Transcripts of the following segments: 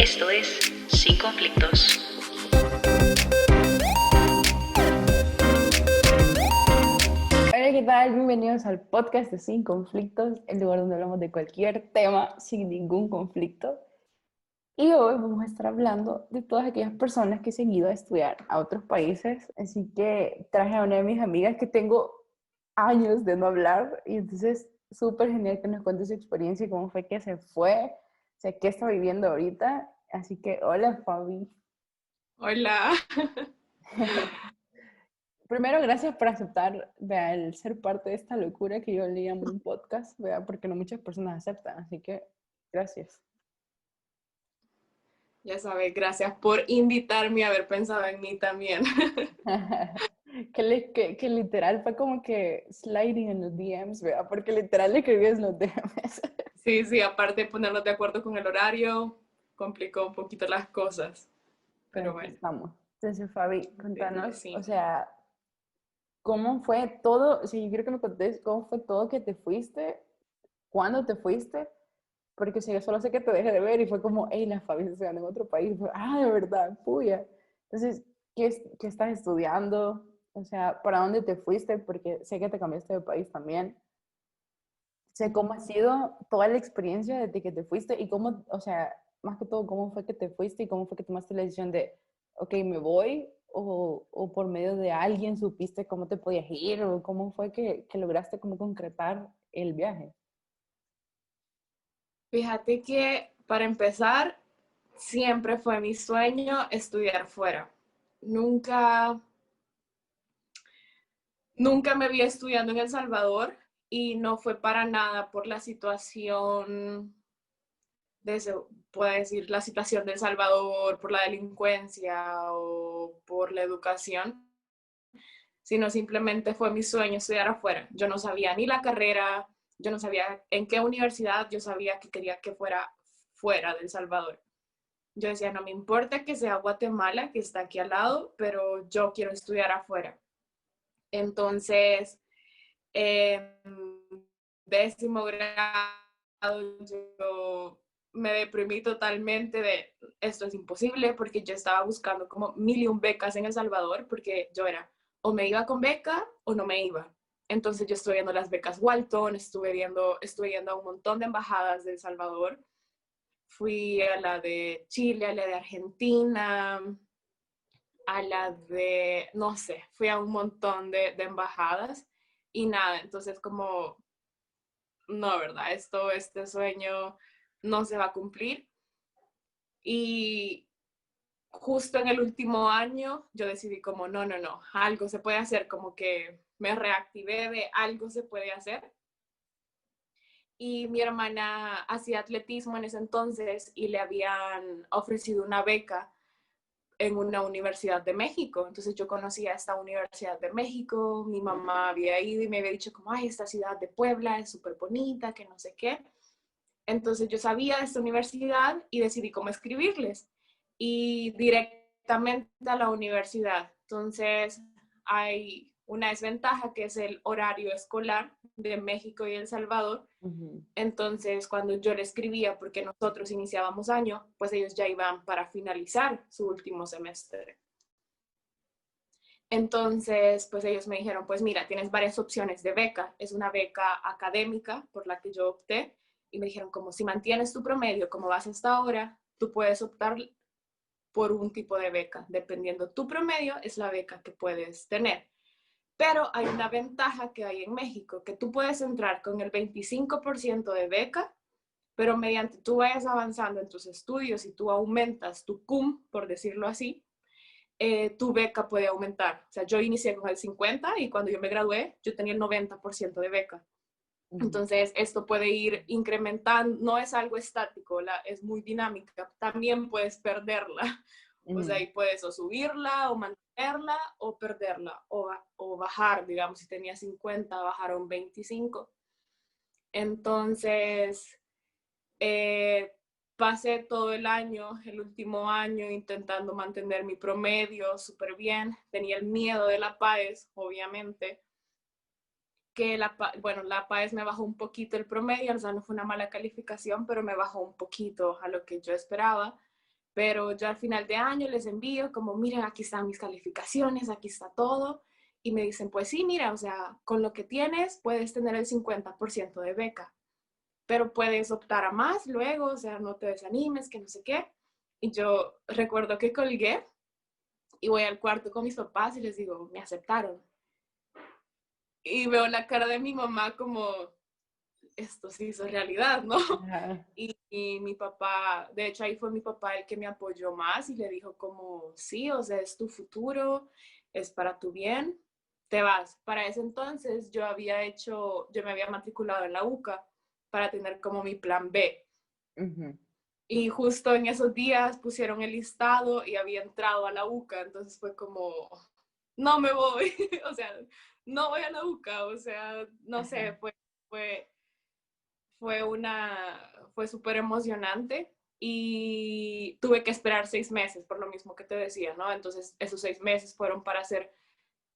Esto es Sin Conflictos. Hola, ¿qué tal? Bienvenidos al podcast de Sin Conflictos, el lugar donde hablamos de cualquier tema sin ningún conflicto. Y hoy vamos a estar hablando de todas aquellas personas que se han ido a estudiar a otros países. Así que traje a una de mis amigas que tengo años de no hablar y entonces súper genial que nos cuente su experiencia y cómo fue que se fue, o sea, qué está viviendo ahorita. Así que hola, Fabi. Hola. Primero, gracias por aceptar, vea, el ser parte de esta locura que yo le llamo un podcast, vea, porque no muchas personas aceptan, así que gracias. Ya sabes, gracias por invitarme y haber pensado en mí también. Que literal fue como que sliding en los DMs, vea, porque literal le escribí en los DMs. Sí, aparte de ponernos de acuerdo con el horario, complicó un poquito las cosas. Pero Pero aquí bueno, estamos. Entonces, Fabi, contanos, o sí. sea, ¿cómo fue todo? O sea, yo quiero que me contes cómo fue todo que te fuiste, cuándo te fuiste. Porque si yo solo sé que te dejé de ver y fue como, hey, la Fabi se está en otro país. Fue, de verdad, puya. Entonces, ¿qué estás estudiando? O sea, ¿para dónde te fuiste? Porque sé que te cambiaste de país también. Sé cómo ha sido toda la experiencia desde que te fuiste y cómo, o sea, más que todo, cómo fue que te fuiste y cómo fue que tomaste la decisión de, ok, me voy, o por medio de alguien supiste cómo te podías ir, o cómo fue que lograste como concretar el viaje. Fíjate que para empezar, siempre fue mi sueño estudiar fuera. Nunca, nunca me vi estudiando en El Salvador y no fue para nada por la situación puede decir, la situación de El Salvador, por la delincuencia o por la educación, sino simplemente fue mi sueño estudiar afuera. Yo no sabía ni la carrera, yo no sabía en qué universidad, yo sabía que quería que fuera fuera de El Salvador. Yo decía, no me importa que sea Guatemala, que está aquí al lado, pero yo quiero estudiar afuera. Entonces, en 10º grado yo me deprimí totalmente de esto es imposible porque yo estaba buscando como 1.000 becas en El Salvador porque yo era o me iba con beca o no me iba. Entonces yo estuve viendo las becas Walton, estuve yendo a un montón de embajadas de El Salvador. Fui a la de Chile, a la de Argentina, a la de, no sé, fui a un montón de embajadas y nada, entonces como, no, ¿verdad? Este sueño no se va a cumplir. Y justo en el último año yo decidí como, no, algo se puede hacer, como que me reactivé de algo se puede hacer. Y mi hermana hacía atletismo en ese entonces y le habían ofrecido una beca en una universidad de México. Entonces yo conocía esta universidad de México, mi mamá había ido y me había dicho como, ay, esta ciudad de Puebla es súper bonita, que no sé qué. Entonces yo sabía de esta universidad y decidí cómo escribirles y directamente a la universidad. Entonces hay una desventaja que es el horario escolar de México y El Salvador. Uh-huh. Entonces, cuando yo le escribía, porque nosotros iniciábamos año, pues ellos ya iban para finalizar su último semestre. Entonces, pues ellos me dijeron, pues mira, tienes varias opciones de beca. Es una beca académica por la que yo opté. Y me dijeron, como si mantienes tu promedio como vas hasta ahora, tú puedes optar por un tipo de beca. Dependiendo tu promedio, es la beca que puedes tener. Pero hay una ventaja que hay en México, que tú puedes entrar con el 25% de beca, pero mediante tú vayas avanzando en tus estudios y tú aumentas tu cum, por decirlo así, tu beca puede aumentar. O sea, yo inicié con el 50 y cuando yo me gradué, yo tenía el 90% de beca. Uh-huh. Entonces, esto puede ir incrementando, no es algo estático, es muy dinámica. También puedes perderla. O sea, Uh-huh. ahí puedes o subirla, o mantenerla, o perderla, o bajar, digamos, si tenía 50, bajar a un 25. Entonces, eh, pasé todo el año, el último año, intentando mantener mi promedio súper bien. Tenía el miedo de la PAES, obviamente, que la PAES me bajó un poquito el promedio, o sea, no fue una mala calificación, pero me bajó un poquito a lo que yo esperaba. pero yo al final de año les envío como, miren, aquí están mis calificaciones, aquí está todo, y me dicen, pues sí, mira, o sea, con lo que tienes puedes tener el 50% de beca, pero puedes optar a más luego, o sea, no te desanimes, que no sé qué. Y yo recuerdo que colgué y voy al cuarto con mis papás y les digo, me aceptaron. Y veo la cara de mi mamá como, esto sí hizo realidad, ¿no? Ajá. Y mi papá, de hecho ahí fue mi papá el que me apoyó más y le dijo como, sí, o sea, es tu futuro, es para tu bien, te vas. Para ese entonces yo me había matriculado en la UCA para tener como mi plan B. Ujú. Y justo en esos días pusieron el listado y había entrado a la UCA, entonces fue como, no me voy, o sea, no voy a la UCA, o sea, no sé, Ajá. fue, fue súper emocionante y tuve que esperar 6 meses por lo mismo que te decía, ¿no? Entonces esos 6 meses fueron para hacer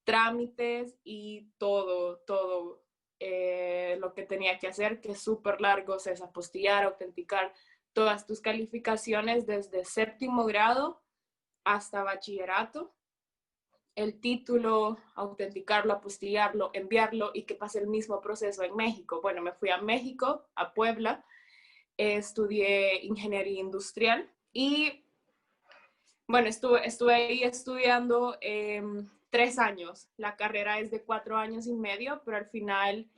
trámites y todo lo que tenía que hacer, que es súper largo, o sea, es apostillar, autenticar todas tus calificaciones desde séptimo grado hasta bachillerato, el título, autenticarlo, apostillarlo, enviarlo y que pase el mismo proceso en México. Bueno, me fui a México, a Puebla, estudié ingeniería industrial y bueno, estuve ahí estudiando 3 años. La carrera es de 4 años y medio, pero al final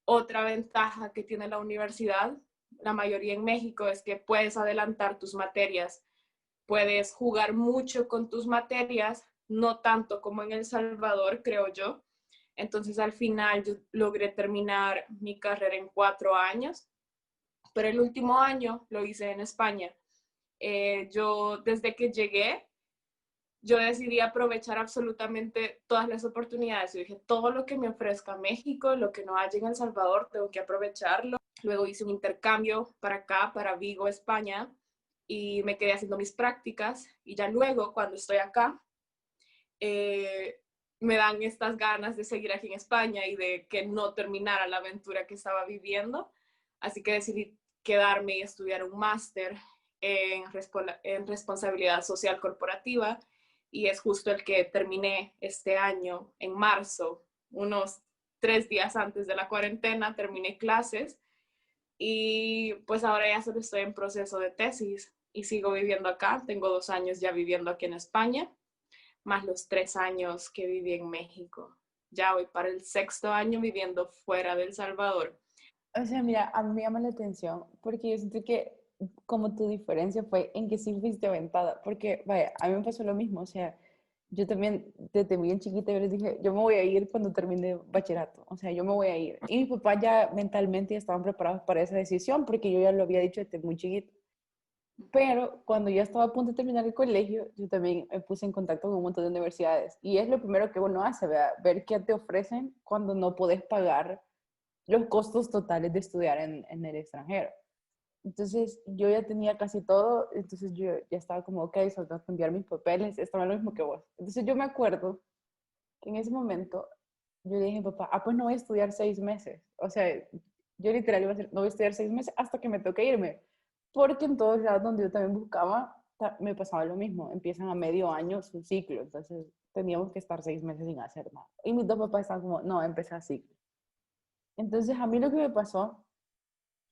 otra ventaja que tiene la universidad, la mayoría en México, es que puedes adelantar tus materias, puedes jugar mucho con tus materias, no tanto como en El Salvador, creo yo. Entonces al final yo logré terminar mi carrera en 4 años, pero el último año lo hice en España. Yo desde que llegué, yo decidí aprovechar absolutamente todas las oportunidades. Yo dije, todo lo que me ofrezca México, lo que no haya en El Salvador, tengo que aprovecharlo. Luego hice un intercambio para acá, para Vigo, España, y me quedé haciendo mis prácticas. Y ya luego, cuando estoy acá, eh, me dan estas ganas de seguir aquí en España y de que no terminara la aventura que estaba viviendo. Así que decidí quedarme y estudiar un máster en responsabilidad social corporativa y es justo el que terminé este año, en marzo, unos 3 días antes de la cuarentena, terminé clases y pues ahora ya solo estoy en proceso de tesis y sigo viviendo acá. Tengo 2 años ya viviendo aquí en España, más los 3 años que viví en México. Ya voy para el sexto año viviendo fuera de El Salvador. O sea, mira, a mí me llama la atención porque yo siento que como tu diferencia fue en que sí fuiste aventada, porque vaya, a mí me pasó lo mismo, o sea, yo también desde bien chiquita yo les dije, yo me voy a ir cuando termine bachillerato, o sea, yo me voy a ir. Y mis papás ya mentalmente ya estaban preparados para esa decisión porque yo ya lo había dicho desde muy chiquita. Pero cuando ya estaba a punto de terminar el colegio, yo también me puse en contacto con un montón de universidades. Y es lo primero que uno hace, ¿verdad? Ver qué te ofrecen cuando no puedes pagar los costos totales de estudiar en el extranjero. Entonces yo ya tenía casi todo, entonces yo ya estaba como, ok, solo tengo que enviar mis papeles, estaba lo mismo que vos. Entonces yo me acuerdo que en ese momento yo dije a mi papá, ah, pues no voy a estudiar 6 meses. O sea, yo literal iba a decir, no voy a estudiar 6 meses hasta que me toque irme. Porque en todos lados donde yo también buscaba, me pasaba lo mismo. Empiezan a medio año su ciclo, entonces teníamos que estar 6 meses sin hacer nada. Y mis dos papás estaban como, no, empecé así. Entonces a mí lo que me pasó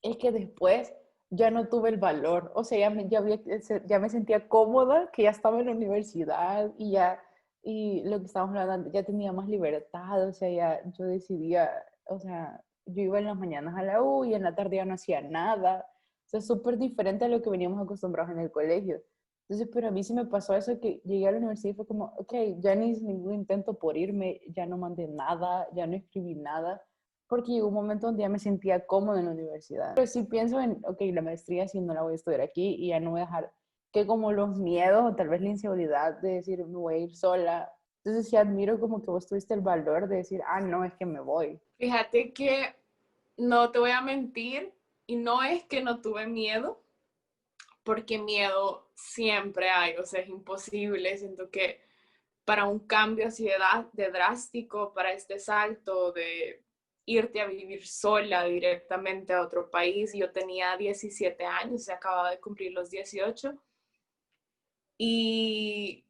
es que después ya no tuve el valor, o sea, ya me sentía cómoda, que ya estaba en la universidad y ya, y lo que estábamos hablando, ya tenía más libertad, o sea, ya yo decidía, o sea, yo iba en las mañanas a la U y en la tarde ya no hacía nada, o sea, súper diferente a lo que veníamos acostumbrados en el colegio. Entonces, pero a mí sí me pasó eso que llegué a la universidad y fue como, ok, ya ni hice ningún intento por irme, ya no mandé nada, ya no escribí nada, porque llegó un momento donde ya me sentía cómoda en la universidad. Pero sí pienso en, ok, la maestría sí no la voy a estudiar aquí y ya no voy a dejar que como los miedos o tal vez la inseguridad de decir me voy a ir sola. Entonces sí admiro como que vos tuviste el valor de decir, ah, no, es que me voy. Fíjate que no te voy a mentir y no es que no tuve miedo, porque miedo siempre hay, o sea, es imposible. Siento que para un cambio así de drástico, para este salto de irte a vivir sola directamente a otro país, yo tenía 17 años, se acababa de cumplir los 18, Y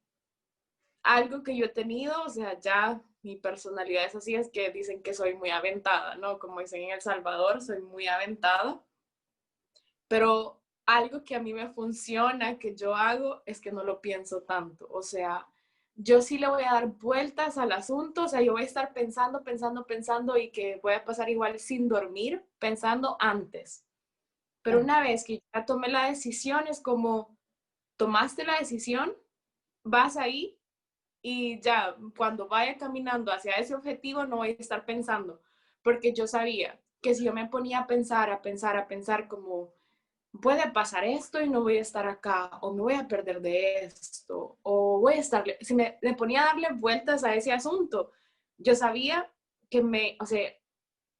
algo que yo he tenido, o sea, ya mi personalidad es así, es que dicen que soy muy aventada, ¿no? Como dicen en El Salvador, soy muy aventada, pero algo que a mí me funciona, que yo hago, es que no lo pienso tanto, o sea, yo sí le voy a dar vueltas al asunto, o sea, yo voy a estar pensando, pensando, pensando y que voy a pasar igual sin dormir, pensando antes. Pero Ah, una vez que ya tomé la decisión, es como, tomaste la decisión, vas ahí y ya cuando vaya caminando hacia ese objetivo no voy a estar pensando, porque yo sabía que si yo me ponía a pensar, a pensar, a pensar como puede pasar esto y no voy a estar acá, o me voy a perder de esto, o voy a estar, si me ponía a darle vueltas a ese asunto, yo sabía que o sea,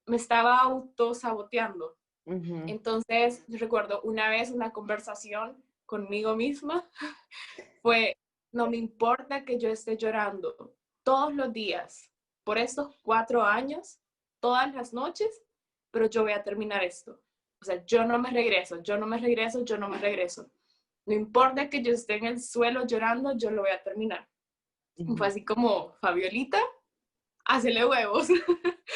me estaba autosaboteando. ujú. Entonces, yo recuerdo una vez una conversación conmigo misma fue, no me importa que yo esté llorando todos los días por estos 4 años, todas las noches, pero yo voy a terminar esto. O sea, yo no me regreso, yo no me regreso, yo no me regreso. No importa que yo esté en el suelo llorando, yo lo voy a terminar. Fue Ujú. así como, Fabiolita, hacele huevos.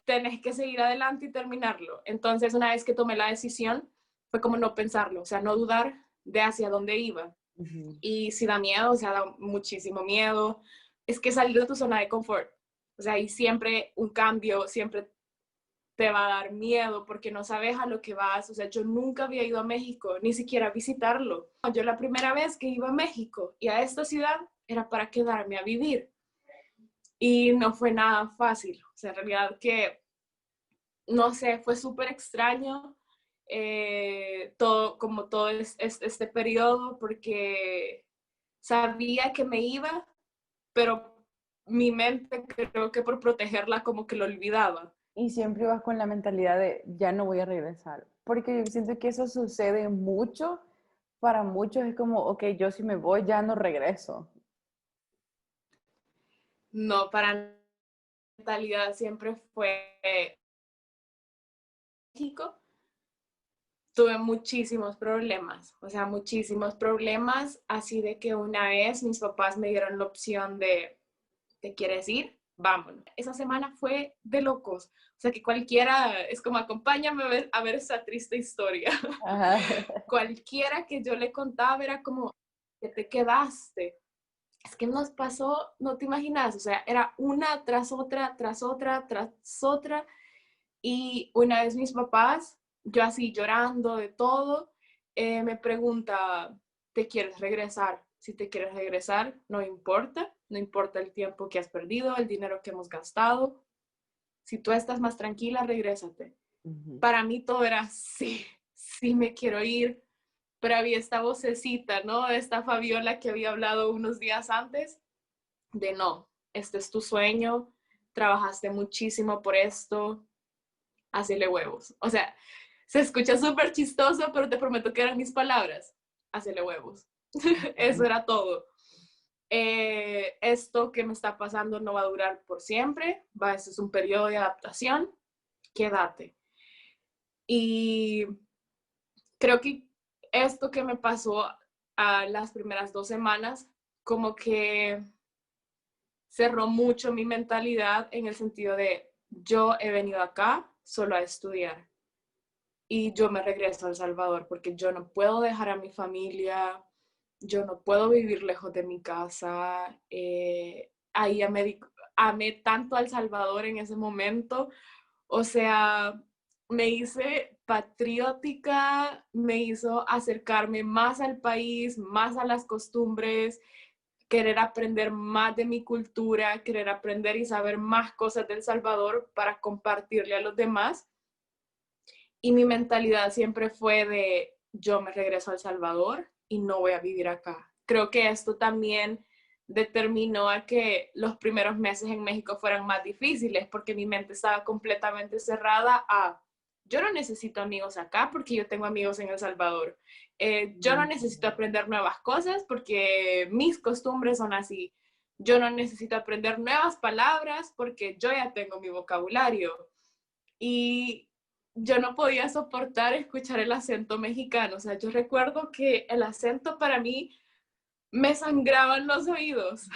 Tenés que seguir adelante y terminarlo. Entonces, una vez que tomé la decisión, fue como no pensarlo, o sea, no dudar de hacia dónde iba. Ujú. Y si da miedo, o sea, da muchísimo miedo. Es que salir de tu zona de confort. O sea, y siempre un cambio, siempre te va a dar miedo porque no sabes a lo que vas. O sea, yo nunca había ido a México, ni siquiera a visitarlo. Yo la primera vez que iba a México y a esta ciudad era para quedarme a vivir. Y no fue nada fácil. O sea, en realidad que, no sé, fue súper extraño todo, como todo este periodo porque sabía que me iba, pero mi mente creo que por protegerla como que lo olvidaba. Y siempre vas con la mentalidad de ya no voy a regresar. Porque yo siento que eso sucede mucho. Para muchos es como, ok, yo si me voy ya no regreso. No, para mentalidad siempre fue México. Tuve muchísimos problemas, o sea, muchísimos problemas, así de que una vez mis papás me dieron la opción de, ¿te quieres ir? Vámonos. Esa semana fue de locos, o sea, que cualquiera, es como acompáñame a ver esa triste historia. Ajá. Cualquiera que yo le contaba era como, ¿que te quedaste? Es que nos pasó, no te imaginas, o sea, era una tras otra, tras otra, tras otra. Y una vez mis papás, yo así llorando de todo, me pregunta, ¿te quieres regresar? Si te quieres regresar, no importa, no importa el tiempo que has perdido, el dinero que hemos gastado. Si tú estás más tranquila, regrésate. Ujú. Para mí todo era sí, sí me quiero ir, pero había esta vocecita, ¿no? Esta Fabiola que había hablado unos días antes de no, este es tu sueño, trabajaste muchísimo por esto, hacele huevos. O sea, se escucha súper chistoso, pero te prometo que eran mis palabras, hacele huevos. Eso era todo. Esto que me está pasando no va a durar por siempre, este es un periodo de adaptación, quédate. Y creo que esto que me pasó a las primeras 2 semanas, como que cerró mucho mi mentalidad en el sentido de yo he venido acá solo a estudiar y yo me regreso a El Salvador porque yo no puedo dejar a mi familia, yo no puedo vivir lejos de mi casa. Ahí amé tanto a El Salvador en ese momento, o sea, me hice patriótica, me hizo acercarme más al país, más a las costumbres, querer aprender más de mi cultura, querer aprender y saber más cosas de El Salvador para compartirle a los demás. Y mi mentalidad siempre fue de yo me regreso a El Salvador y no voy a vivir acá. Creo que esto también determinó a que los primeros meses en México fueran más difíciles porque mi mente estaba completamente cerrada a yo no necesito amigos acá porque yo tengo amigos en El Salvador. Yo no necesito aprender nuevas cosas porque mis costumbres son así. Yo no necesito aprender nuevas palabras porque yo ya tengo mi vocabulario. Y yo no podía soportar escuchar el acento mexicano. O sea, yo recuerdo que el acento para mí me sangraban los oídos.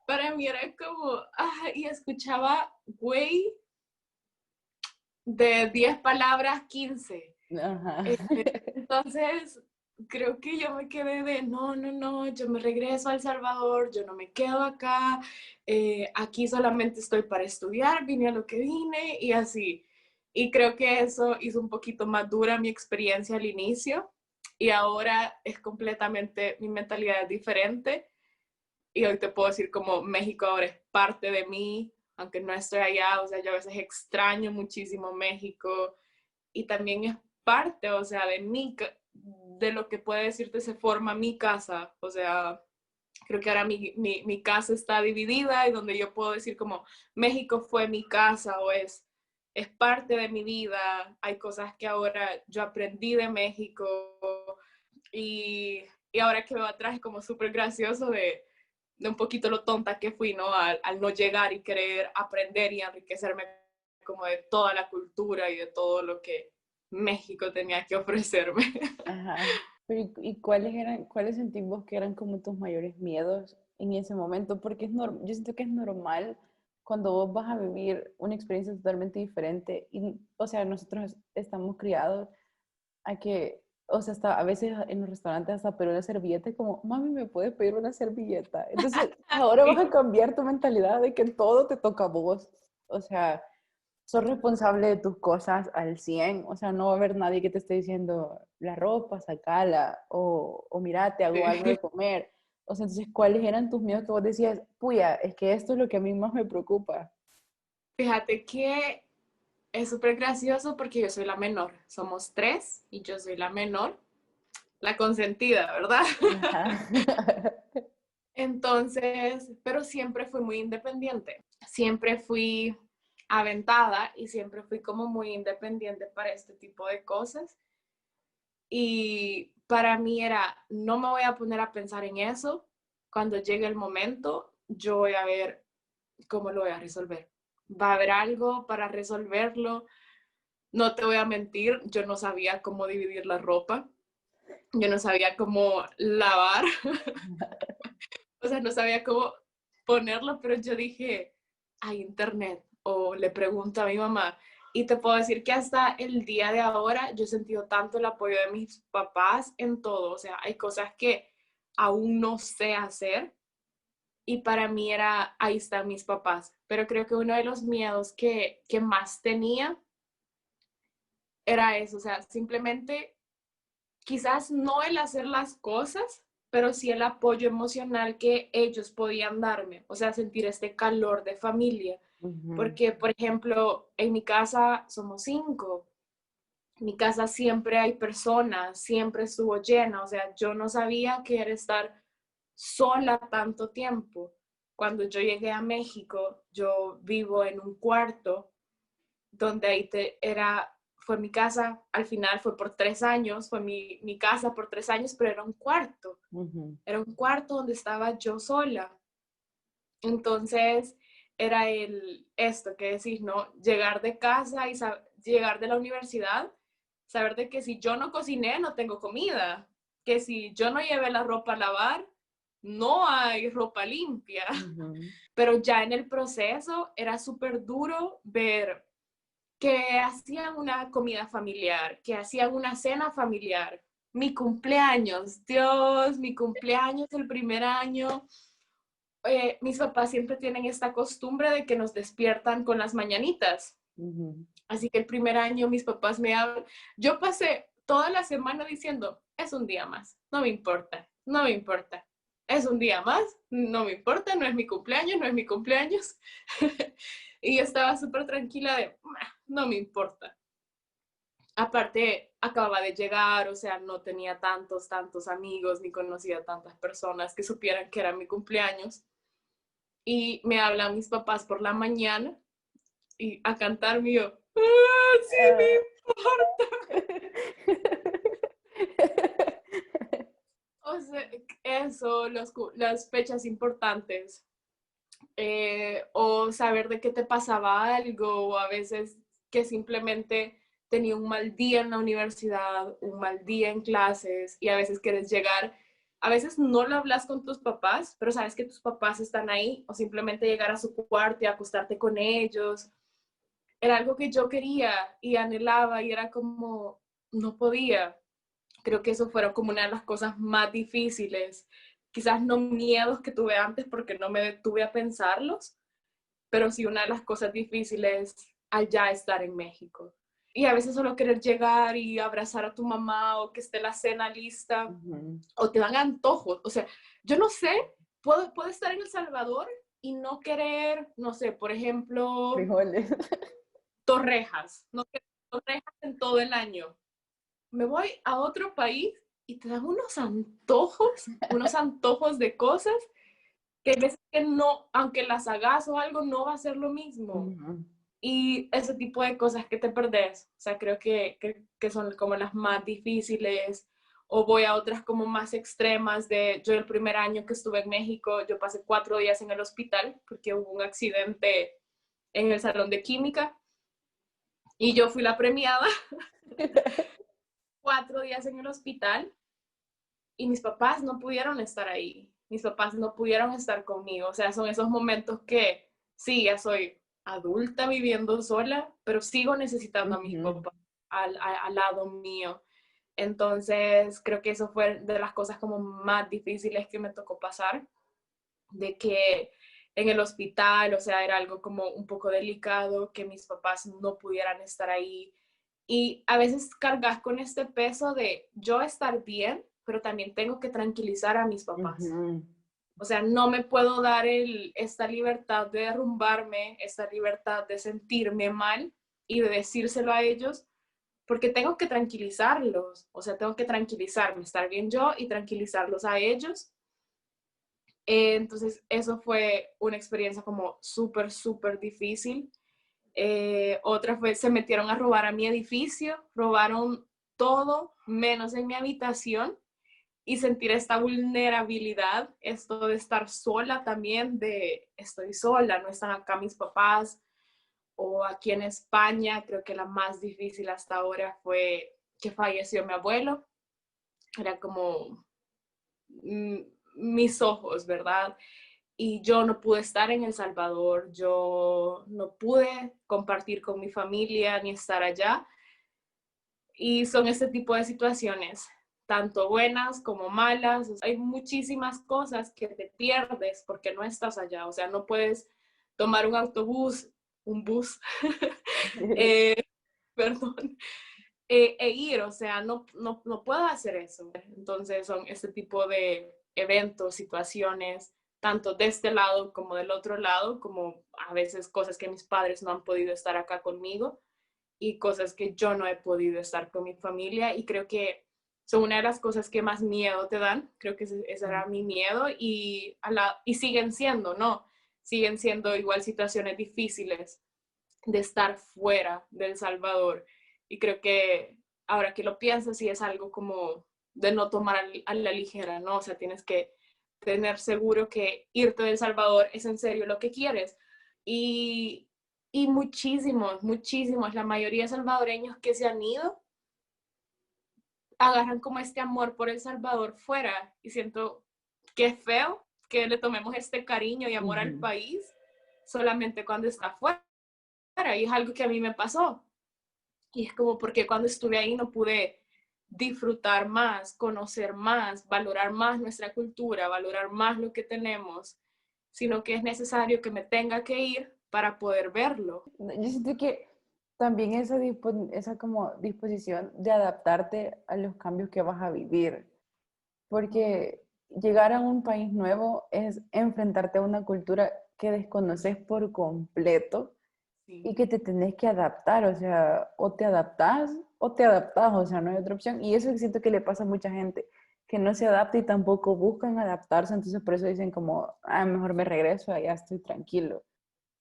Para mí era como, y escuchaba, güey, de 10 palabras, 15. Ajá. Entonces, creo que yo me quedé de, no, yo me regreso a El Salvador, yo no me quedo acá, aquí solamente estoy para estudiar, vine a lo que vine y así. Y creo que eso hizo un poquito más dura mi experiencia al inicio y ahora es completamente, mi mentalidad es diferente y hoy te puedo decir como México ahora es parte de mí, aunque no estoy allá, o sea, yo a veces extraño muchísimo México y también es parte, o sea, de mí, de lo que puede decirte se forma mi casa, o sea, creo que ahora mi casa está dividida y donde yo puedo decir como México fue mi casa o es parte de mi vida, hay cosas que ahora yo aprendí de México y ahora que veo atrás es como súper gracioso de un poquito lo tonta que fui, ¿no? Al no llegar y querer aprender y enriquecerme como de toda la cultura y de todo lo que México tenía que ofrecerme. Ajá. Pero, ¿y cuáles sentís vos que eran como tus mayores miedos en ese momento? Porque yo siento que es normal cuando vos vas a vivir una experiencia totalmente diferente. Y, o sea, nosotros estamos criados a que, o sea, hasta a veces en los restaurantes hasta pedir una servilleta y como, mami, ¿me puedes pedir una servilleta? Entonces, ahora vas a cambiar tu mentalidad de que todo te toca a vos. O sea, sos responsable de tus cosas al 100, o sea, no va a haber nadie que te esté diciendo la ropa, sacala, o mira, te hago algo de Sí. comer. O sea, entonces, ¿cuáles eran tus miedos que vos decías, puya, es que esto es lo que a mí más me preocupa? Fíjate que es súper gracioso porque yo soy la menor. Somos tres y yo soy la menor, la consentida, ¿verdad? Ajá. Entonces, pero siempre fui muy independiente. Siempre fui aventada y siempre fui como muy independiente para este tipo de cosas. Y para mí era, no me voy a poner a pensar en eso. Cuando llegue el momento, yo voy a ver cómo lo voy a resolver. Va a haber algo para resolverlo. No te voy a mentir, yo no sabía cómo dividir la ropa. Yo no sabía cómo lavar. O sea, no sabía cómo ponerlo, pero yo dije, hay internet. O le pregunto a mi mamá. Y te puedo decir que hasta el día de ahora yo he sentido tanto el apoyo de mis papás en todo. O sea, hay cosas que aún no sé hacer y para mí era, ahí están mis papás. Pero creo que uno de los miedos que más tenía era eso. O sea, simplemente quizás no el hacer las cosas, pero sí el apoyo emocional que ellos podían darme. O sea, sentir este calor de familia. Ujú, Porque, por ejemplo, en mi casa somos 5. En mi casa siempre hay personas, siempre estuvo llena. O sea, yo no sabía qué era estar sola tanto tiempo. Cuando yo llegué a México, yo vivo en un cuarto donde ahí fue mi casa, al final fue por 3 años, fue mi casa por 3 años, pero ujú. era un cuarto donde estaba yo sola. Entonces, era esto que decís, ¿no? Llegar de casa y llegar de la universidad, saber de que si yo no cociné, no tengo comida, que si yo no llevé la ropa a lavar, no hay ropa limpia. Ujú, Pero ya en el proceso era súper duro ver que hacían una comida familiar, que hacían una cena familiar. Mi cumpleaños, Dios, mi cumpleaños el primer año. Mis papás siempre tienen esta costumbre de que nos despiertan con las mañanitas. ujú. Así que el primer año mis papás me hablan. Yo pasé toda la semana diciendo, es un día más, no me importa, no me importa. Es un día más, no me importa, no es mi cumpleaños, no es mi cumpleaños. Y yo estaba súper tranquila de, no me importa. Aparte, acababa de llegar, o sea, no tenía tantos amigos, ni conocía tantas personas que supieran que era mi cumpleaños. Y me hablan mis papás por la mañana y a cantarme y yo, sí me Ah. importa. O sea, eso, las fechas importantes, o saber de qué te pasaba algo, o a veces que simplemente tenía un mal día en la universidad, un mal día en clases, y a veces quieres llegar a veces no lo hablas con tus papás, pero sabes que tus papás están ahí, o simplemente llegar a su cuarto y acostarte con ellos. Era algo que yo quería y anhelaba y era como, no podía. Creo que eso fueron como una de las cosas más difíciles. Quizás no miedos que tuve antes porque no me detuve a pensarlos, pero sí una de las cosas difíciles al ya estar en México. Y a veces solo querer llegar y abrazar a tu mamá o que esté la cena lista o te dan antojos. O sea, yo no sé, puedo estar en El Salvador y no querer, no sé, por ejemplo, Frijoles. torrejas, no querer torrejas en todo el año. Me voy a otro país y te dan unos antojos de cosas que hay veces que no, aunque las hagas o algo, no va a ser lo mismo. Y ese tipo de cosas que te perdés, o sea, creo que son como las más difíciles. O voy a otras como más extremas yo el primer año que estuve en México, yo pasé 4 días en el hospital porque hubo un accidente en el salón de química y yo fui la premiada. 4 días en el hospital y mis papás no pudieron estar ahí. Mis papás no pudieron estar conmigo. O sea, son esos momentos que sí, ya soy adulta viviendo sola, pero sigo necesitando a mis papás al lado mío. Entonces, creo que eso fue de las cosas como más difíciles que me tocó pasar, de que en el hospital, o sea, era algo como un poco delicado, que mis papás no pudieran estar ahí. Y a veces cargas con este peso de yo estar bien, pero también tengo que tranquilizar a mis papás. O sea, no me puedo dar esta libertad de derrumbarme, esta libertad de sentirme mal y de decírselo a ellos, porque tengo que tranquilizarlos. O sea, tengo que tranquilizarme, estar bien yo y tranquilizarlos a ellos. Entonces, eso fue una experiencia como súper, súper difícil. Otra fue, se metieron a robar a mi edificio, robaron todo menos en mi habitación y sentir esta vulnerabilidad, esto de estar sola también, de estoy sola, no están acá mis papás. O aquí en España, creo que la más difícil hasta ahora fue que falleció mi abuelo. Era como mis ojos, ¿verdad? Y yo no pude estar en El Salvador, yo no pude compartir con mi familia ni estar allá. Y son este tipo de situaciones, tanto buenas como malas. Hay muchísimas cosas que te pierdes porque no estás allá. O sea, no puedes tomar un autobús, un bus, perdón, ir. O sea, no puedo hacer eso. Entonces son este tipo de eventos, situaciones, tanto de este lado como del otro lado, como a veces cosas que mis padres no han podido estar acá conmigo y cosas que yo no he podido estar con mi familia, y creo que son una de las cosas que más miedo te dan. Creo que ese era mi miedo y siguen siendo, ¿no? Siguen siendo igual situaciones difíciles de estar fuera de El Salvador, y creo que ahora que lo piensas sí es algo como de no tomar a la ligera, ¿no? O sea, tienes que tener seguro que irte de El Salvador es en serio lo que quieres. Y, y muchísimos, la mayoría de salvadoreños que se han ido agarran como este amor por El Salvador fuera, y siento que es feo que le tomemos este cariño y amor al país solamente cuando está fuera, y es algo que a mí me pasó. Y es como porque cuando estuve ahí no pude disfrutar más, conocer más, valorar más nuestra cultura, valorar más lo que tenemos, sino que es necesario que me tenga que ir para poder verlo. Yo siento que también esa como disposición de adaptarte a los cambios que vas a vivir, porque llegar a un país nuevo es enfrentarte a una cultura que desconoces por completo y que te tenés que adaptar. O sea, o te adaptás, o sea, no hay otra opción. Y eso siento que le pasa a mucha gente, que no se adapta y tampoco buscan adaptarse, entonces por eso dicen como, ah, mejor me regreso, allá estoy tranquilo.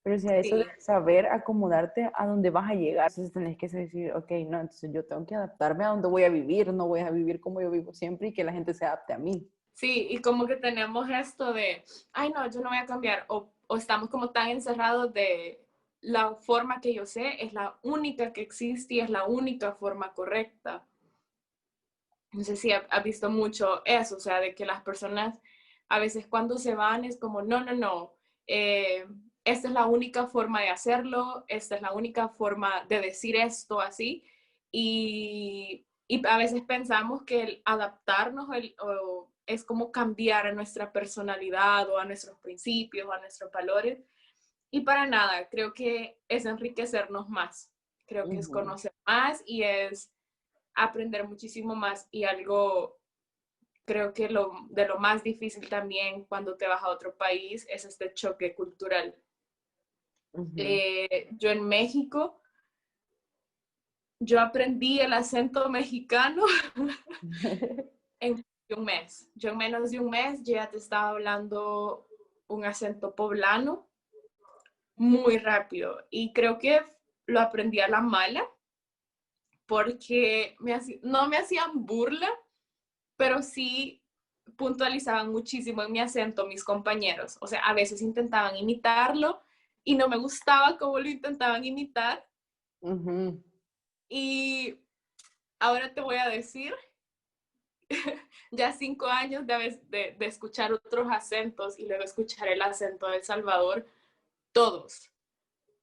Pero si a eso de Sí, saber acomodarte a donde vas a llegar, entonces tenés que decir, ok, no, entonces yo tengo que adaptarme a donde voy a vivir, no voy a vivir como yo vivo siempre y que la gente se adapte a mí. sí, y como que tenemos esto de, ay no, yo no voy a cambiar, o estamos como tan encerrados de la forma que yo sé es la única que existe y es la única forma correcta. No sé si has visto mucho eso, o sea, de que las personas a veces cuando se van es como, no, no, no, esta es la única forma de hacerlo, esta es la única forma de decir esto así, y a veces pensamos que el adaptarnos es como cambiar a nuestra personalidad o a nuestros principios o a nuestros valores, y para nada, creo que es enriquecernos más, creo que es Ujú, conocer más y es aprender muchísimo más y algo, creo que de lo más difícil también cuando te vas a otro país es este choque cultural. ujú. Yo en México, yo aprendí el acento mexicano en un mes. Yo en menos de un mes ya te estaba hablando un acento poblano muy rápido y creo que lo aprendí a la mala porque no me hacían burla, pero sí puntualizaban muchísimo en mi acento mis compañeros. O sea, a veces intentaban imitarlo y no me gustaba cómo lo intentaban imitar. Ujú. Y ahora te voy a decir, ya 5 años de escuchar otros acentos y luego escuchar el acento de El Salvador, todos,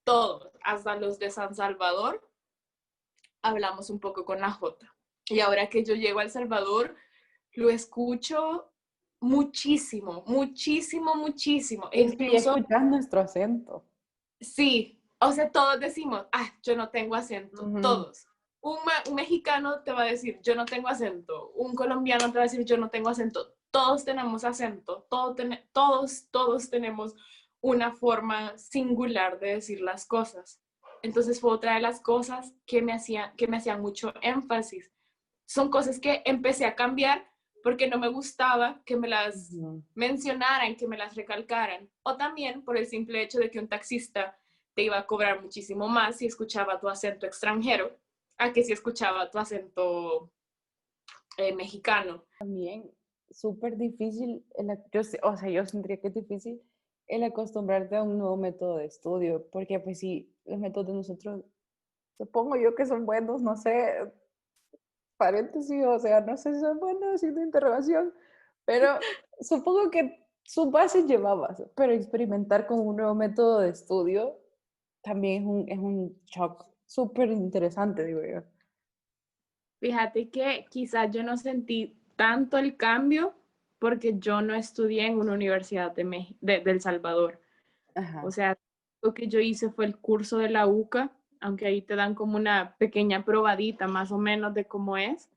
todos, hasta los de San Salvador, hablamos un poco con la J. Y ahora que yo llego a El Salvador, lo escucho muchísimo, muchísimo, muchísimo. E Es que ya incluso, escuchas nuestro acento. sí, o sea, todos decimos, ah, yo no tengo acento, Ujú. todos. Un mexicano te va a decir, yo no tengo acento. Un colombiano te va a decir, yo no tengo acento. Todos tenemos acento, todos tenemos una forma singular de decir las cosas. Entonces fue otra de las cosas que me hacían mucho énfasis. Son cosas que empecé a cambiar porque no me gustaba que me las Ujú. mencionaran, que me las recalcaran. O también por el simple hecho de que un taxista te iba a cobrar muchísimo más si escuchaba tu acento extranjero a que si escuchaba tu acento mexicano. También súper difícil, o sea, yo sentiría que es difícil el acostumbrarte a un nuevo método de estudio, porque pues sí, los métodos de nosotros, supongo yo que son buenos, no sé, paréntesis, o sea, no sé si son buenos, signo de interrogación, pero supongo que sus bases llevabas, pero experimentar con un nuevo método de estudio también es un shock súper interesante, digo yo. Fíjate que quizás yo no sentí tanto el cambio porque yo no estudié en una universidad de El Salvador. O Ajá. sea, lo que yo hice fue el curso de la UCA, aunque ahí te dan como una pequeña probadita más o menos de cómo es,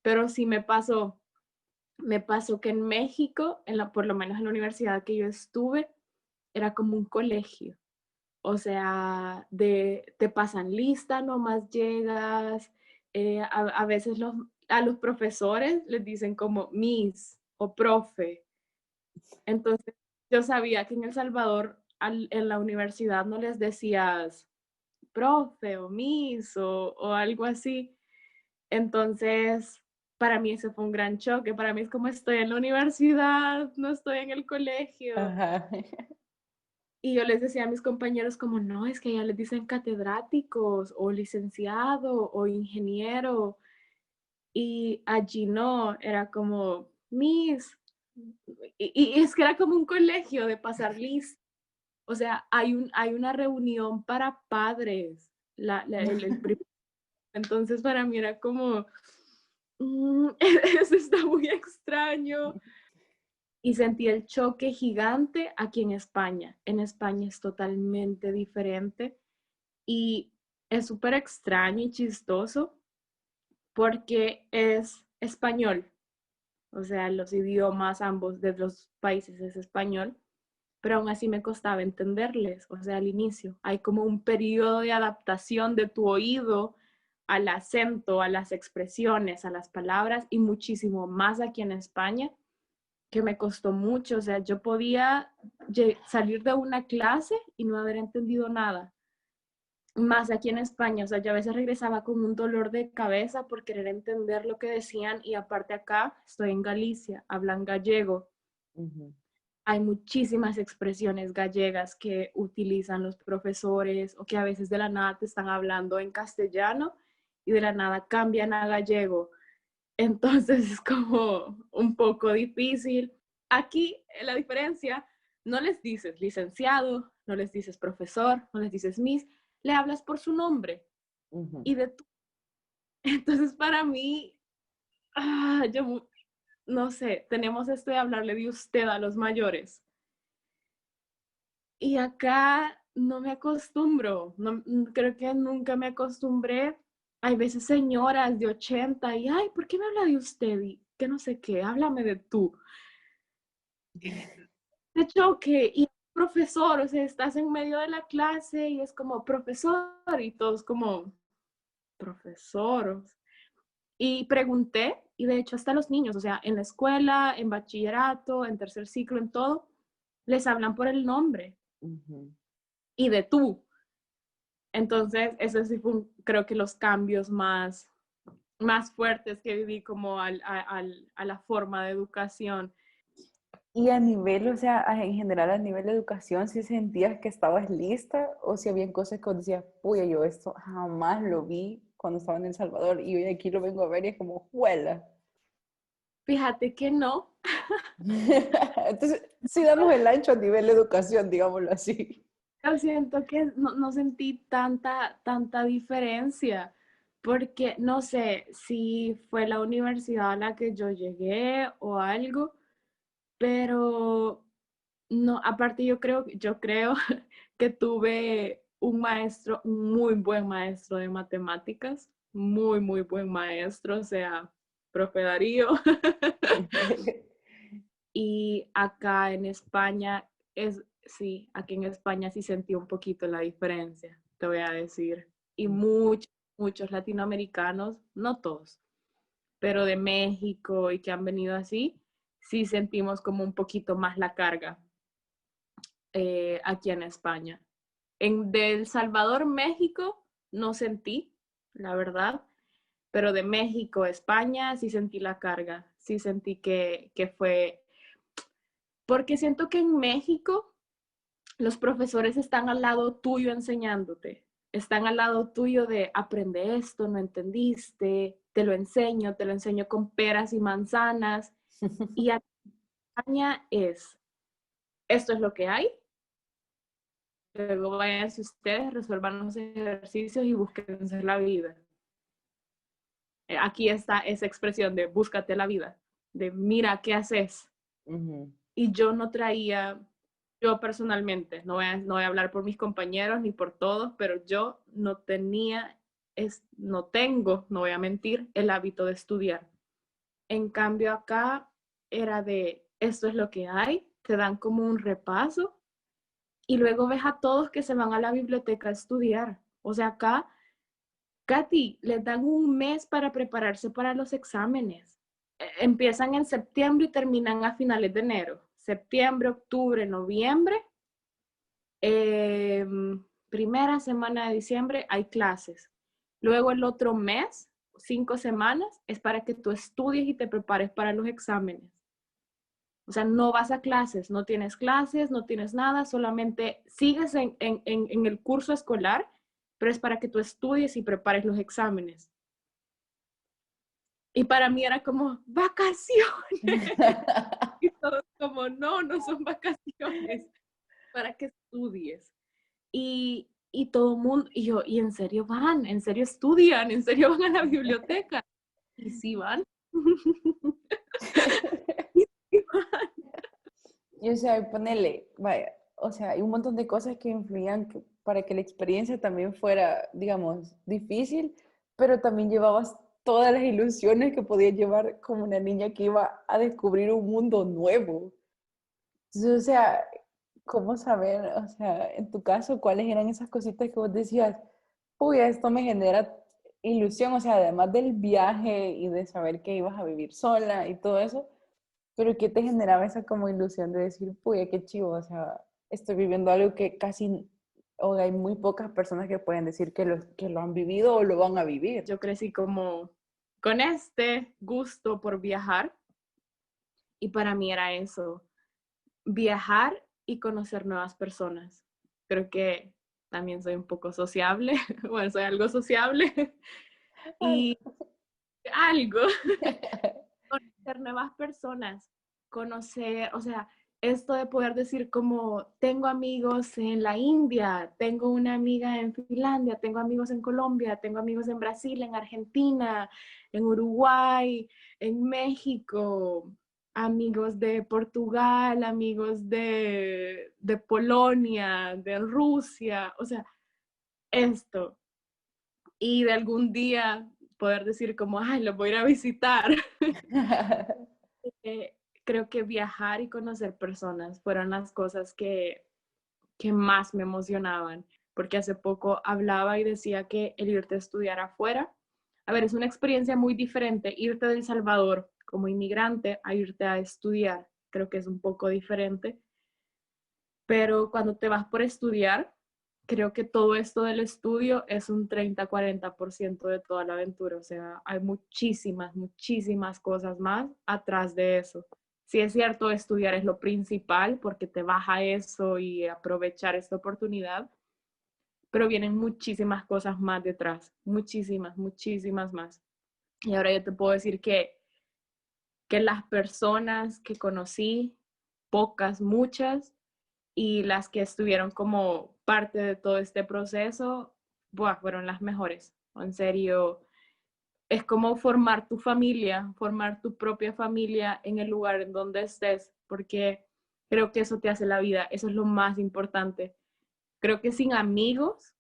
pero sí me pasó que en México, por lo menos en la universidad que yo estuve, era como un colegio. O sea, te pasan lista, nomás llegas, a veces a los profesores les dicen como Miss o profe. Entonces, yo sabía que en El Salvador, en la universidad, no les decías profe o Miss o algo así. Entonces, para mí ese fue un gran choque. Para mí es como estoy en la universidad, no estoy en el colegio. Ajá. Y yo les decía a mis compañeros como, no, es que ya les dicen catedráticos o licenciado o ingeniero. Y allí no, era como, Miss. Y es que era como un colegio de pasar lista. O sea, hay una reunión para padres. Entonces para mí era como, eso está muy extraño. Y sentí el choque gigante aquí en España. En España es totalmente diferente y es súper extraño y chistoso porque es español, o sea, los idiomas ambos de los países es español, pero aún así me costaba entenderles, o sea, al inicio. Hay como un periodo de adaptación de tu oído al acento, a las expresiones, a las palabras y muchísimo más aquí en España que me costó mucho, o sea, yo podía salir de una clase y no haber entendido nada. Más aquí en España, o sea, yo a veces regresaba con un dolor de cabeza por querer entender lo que decían y aparte acá estoy en Galicia, hablan gallego. Ujú. Hay muchísimas expresiones gallegas que utilizan los profesores o que a veces de la nada te están hablando en castellano y de la nada cambian a gallego. Entonces es como un poco difícil. Aquí la diferencia, no les dices licenciado, no les dices profesor, no les dices miss, le hablas por su nombre y de tú. Entonces para mí, yo no sé, tenemos esto de hablarle de usted a los mayores. Y acá no me acostumbro, no, creo que nunca me acostumbré. Hay veces señoras de 80 y, ay, ¿por qué me habla de usted? Y que no sé qué, háblame de tú. De choque, y profesor, o sea, estás en medio de la clase y es como profesor y todos como profesor. Y pregunté, y de hecho hasta los niños, o sea, en la escuela, en bachillerato, en tercer ciclo, en todo, les hablan por el nombre y de tú. Entonces, eso sí fue, creo que los cambios más fuertes que viví como a la forma de educación. Y a nivel, o sea, en general a nivel de educación, ¿si sentías que estabas lista o si habían cosas que decías, puya, yo esto jamás lo vi cuando estaba en El Salvador y hoy aquí lo vengo a ver y es como, juela? Fíjate que no. Entonces, sí damos el ancho a nivel de educación, digámoslo así. Yo siento que no sentí tanta diferencia, porque no sé si fue la universidad a la que yo llegué o algo, pero no, aparte yo creo que tuve un maestro, un muy buen maestro de matemáticas, muy buen maestro, o sea, profe Darío. Y acá en España sí, aquí en España sí sentí un poquito la diferencia, te voy a decir. Y muchos latinoamericanos, no todos, pero de México y que han venido así, sí sentimos como un poquito más la carga aquí en España. De El Salvador, México, no sentí, la verdad, pero de México, España, sí sentí la carga, sí sentí que fue, porque siento que en México los profesores están al lado tuyo enseñándote, están al lado tuyo de aprende esto, no entendiste, te lo enseño con peras y manzanas. Y aquí en España esto es lo que hay, luego váyanse ustedes, resuelvan los ejercicios y búsquense la vida. Aquí está esa expresión de búscate la vida, de mira qué haces. Y yo no traía, yo personalmente, no voy a hablar por mis compañeros ni por todos, pero yo no tenía, no tengo, no voy a mentir, el hábito de estudiar. En cambio acá era de, esto es lo que hay, te dan como un repaso y luego ves a todos que se van a la biblioteca a estudiar. O sea, acá, Katy, les dan un mes para prepararse para los exámenes. Empiezan en septiembre y terminan a finales de enero. Septiembre, octubre, noviembre. Primera semana de diciembre hay clases. Luego el otro mes, 5 semanas, es para que tú estudies y te prepares para los exámenes. O sea, no vas a clases, no tienes nada, solamente sigues en el curso escolar, pero es para que tú estudies y prepares los exámenes. Y para mí era como, vacaciones. Y todo como, no son vacaciones, para que estudies. Y todo el mundo, y yo, ¿y en serio van? ¿En serio estudian? ¿En serio van a la biblioteca? Y sí van. Y sí van. Y o sea, ponele, vaya, o sea, hay un montón de cosas que influían para que la experiencia también fuera, digamos, difícil, pero también llevabas todas las ilusiones que podías llevar como una niña que iba a descubrir un mundo nuevo. Entonces, o sea, ¿cómo saber, o sea, en tu caso, cuáles eran esas cositas que vos decías, uy, esto me genera ilusión, o sea, además del viaje y de saber que ibas a vivir sola y todo eso, pero ¿qué te generaba esa como ilusión de decir, uy, qué chivo, o sea, estoy viviendo algo que casi, o hay muy pocas personas que pueden decir que lo han vivido o lo van a vivir? Yo crecí como con este gusto por viajar y para mí era eso, viajar y conocer nuevas personas. Creo que también soy un poco sociable, bueno, soy algo sociable y algo. Conocer nuevas personas, conocer, o sea, esto de poder decir como tengo amigos en la India, tengo una amiga en Finlandia, tengo amigos en Colombia, tengo amigos en Brasil, en Argentina, en Uruguay, en México, amigos de Portugal, amigos de Polonia, de Rusia, o sea, esto. Y de algún día poder decir como, ay, los voy a ir a visitar. Eh, Creo que viajar y conocer personas fueron las cosas que más me emocionaban, porque hace poco hablaba y decía que el irte a estudiar afuera, a ver, es una experiencia muy diferente, irte de El Salvador como inmigrante a irte a estudiar, creo que es un poco diferente, pero cuando te vas por estudiar, creo que todo esto del estudio es un 30-40% de toda la aventura, o sea, hay muchísimas, muchísimas cosas más atrás de eso. Sí es cierto, estudiar es lo principal porque te baja eso y aprovechar esta oportunidad, pero vienen muchísimas cosas más detrás, muchísimas, muchísimas más. Y ahora yo te puedo decir que las personas que conocí, pocas, muchas, y las que estuvieron como parte de todo este proceso, buah, fueron las mejores. En serio, es como formar tu familia, formar tu propia familia en el lugar en donde estés, porque creo que eso te hace la vida, eso es lo más importante. Creo que sin amigos